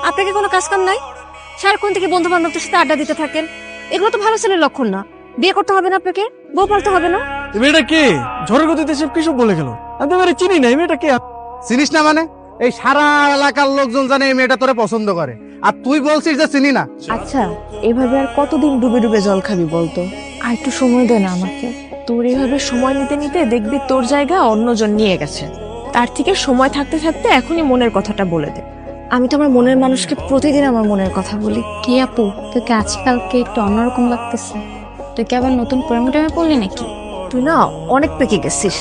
আপনাকে কোনো কাজ কাম নাই? সারাক্ষণ থেকে বন্ধু বান্ধবদের সাথে আড্ডা দিতে থাকেন, এগুলো তো ভালো ছেলের লক্ষণ না। বিয়ে করতে হবে না আপনাকে, বউ পালতে হবে না। মেয়েটা কে? ঝড়ের গতিতে সব কিসব বলে গেল। আমি তো এবারে চিনি না এই মেয়েটা কে। চিনিস না মানে? এই সারা এলাকার লোকজন জানে এই মেয়েটা তোরে পছন্দ করে, আর তুই বলছিস যে চিনি না। আচ্ছা, এভাবে আর কতদিন ডুবে ডুবে জল খাবি বলতো? আর একটু সময় দে না আমাকে। তোর এইভাবে সময় নিতে নিতে দেখবি তোর জায়গা অন্যজন নিয়ে গেছে। তার থেকে সময় থাকতে থাকতে এখনই মনের কথাটা বলে দে। আমি তো আমার মনের মানুষকে প্রতিদিন আমার মনের কথা বলি। কি আপু, তোকে আজকালকে একটু অন্যরকম লাগতেছে। তুই কি আবার নতুন প্রেমে পড়লি নাকি? তুই না অনেক পেকে গেছিস,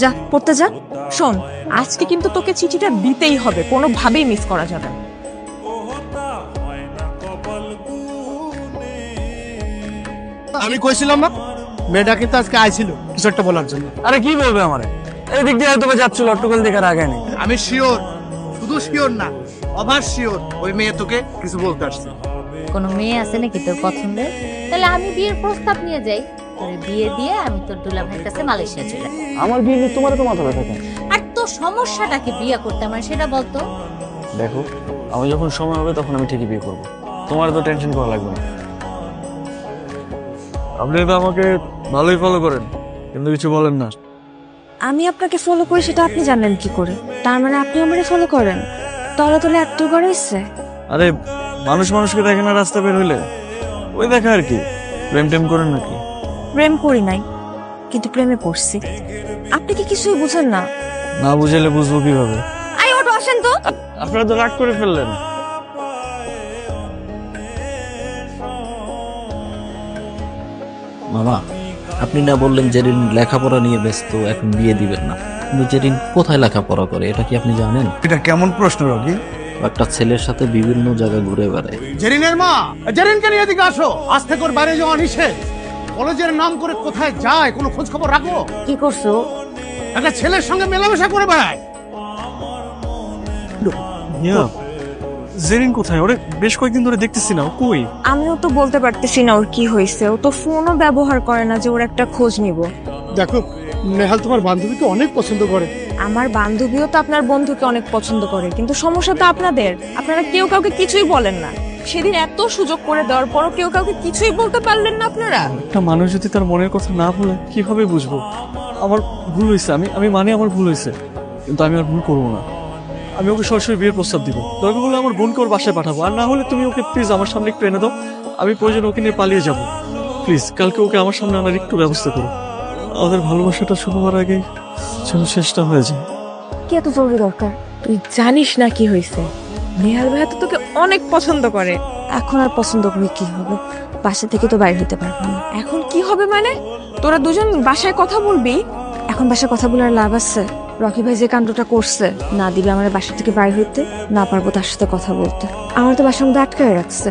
যা পড়তে যা। শোন, আজকে কিন্তু তোকে চিঠিটা দিতেই হবে, কোনোভাবেই মিস করা যাবে না। আমি কইছিলাম না মেয়েটা কিন্তু আজকে আইছিল কিছু একটা বলার জন্য। আরে কি বলবে আমারে? এদিক দিয়ে হয়তো যাচ্ছিল, অট্টকল দেখার আগে নেই। আমি শিওর, শুধু শিওর না, ওভার শিওর ওই মেয়ে তোকে কিছু বলতে আসছে। কোনো মেয়ে আছে নাকি তোর পছন্দের? তাহলে আমি বিয়ের প্রস্তাব নিয়ে যাই, তোর বিয়ে দিয়ে আমি তোর দুলাভাইয়ের কাছে মালয়েশিয়া চলে যাই। আমার বিয়ে নিয়ে তোমার তো মাথা ব্যথা কেন? আর তোর সমস্যাটাকে বিয়ে করতে আমার সেটা বলতো। দেখো, আমি যখন সময় হবে তখন আমি ঠিকই বিয়ে করবো, তোমার তো টেনশন করা লাগবে না। আপনি তো আমাকে ভালোই ফলো করেন, কিন্তু কিছু বলেন না। আমি আপনাকে ফলো করি সেটা আপনি জানেন কি করে? তার মানে আপনি আমারে ফলো করেন? তলে তলে এত করে ইচ্ছে। আরে মানুষ মানুষকে দেখে না রাস্তা বের হইলে, ওই দেখা আর কি। প্রেম টেম করেন নাকি? প্রেম করি নাই, কিন্তু প্রেমে পড়ছি। আপনি কি কিছুই বুঝেন না? না বুঝাইলে বুঝবো কিভাবে? আই ওটো আসেন তো। আপনারা তো রাগ করে ফেললেন। মামা, আপনি না বললেন জেরিন লেখাপড়া নিয়ে ব্যস্ত, এখন বিয়ে দিবেন না, কিন্তু জেরিন কোথায় লেখাপড়া করে এটা কি আপনি জানেন? এটা কেমন প্রশ্ন রকি? একটা ছেলের সাথে বিভিন্ন জায়গায় ঘুরে বেড়ায়। জেরিনের মা, জেরিনকে নিয়ে এদিকে আসো। আজ থেকে ওর বাইরে যাওয়া নিষেধ। কলেজের নাম করে কোথায় যায় কোনো খোঁজ খবর রাখো? কি করছো? একটা ছেলের সঙ্গে মেলামেশা করে বেড়ায়। জেরিন কোথায়? ওরে বেশ কয়েকদিন ধরে দেখতেছি না, ও কই? আমিও তো বলতে পারতেছি না ওর কি হয়েছে। ও তো ফোনও ব্যবহার করে না যে ওর একটা খোঁজ নিব। দেখো, নেহাল তোমার বান্ধবীকে অনেক পছন্দ করে। আমার বান্ধবীও তো আপনার বন্ধুকে অনেক পছন্দ করে, কিন্তু সমস্যা তো আপনাদের। আপনারা কেউ কাউকে কিছুই বলেন না। সেদিন এত সুযোগ করে দেওয়ার পরও কেউ কাউকে কিছুই বলতে পারলেন না আপনারা। একটা মানুষ যদি তার মনের কথা না বলে কিভাবে বুঝবো? আমার ভুল হয়েছে, আমি মানে আমার ভুল হয়েছে, কিন্তু আমি আর ভুল করবো না। আমি ওকে সরাসরি বিয়ের প্রস্তাব দিব। দরকার হলে আমার বোনকে ওর বাসায় পাঠাবো, আর না হলে তুমি ওকে প্লিজ আমার সামনে একটু এনে দাও। আমি প্রয়োজন ওকে নিয়ে পালিয়ে যাবো। প্লিজ কালকে ওকে আমার সামনে আনার একটু ব্যবস্থা করো। আমাদের ভালোবাসাটা শুরু হওয়ার আগে যেন শেষটা হয়ে যায়। কি এত জরুরি দরকার? তুই জানিস না কি হয়েছে? নেহাল ভাইয়া তো তোকে অনেক পছন্দ করে। এখন আর পছন্দ করে কি হবে? বাসা থেকে তো বাইরে হতে পারবো না। এখন কি হবে মানে? তোরা দুজন বাসায় কথা বলবি? এখন বাসায় কথা বলার লাভ আছে? রকি ভাই যে কাণ্ডটা করছে, না দিবে আমার বাসা থেকে বাইরে হইতে, না পারবো তার সাথে কথা বলতে। আমার তো বাসার মধ্যে আটকায় রাখছে।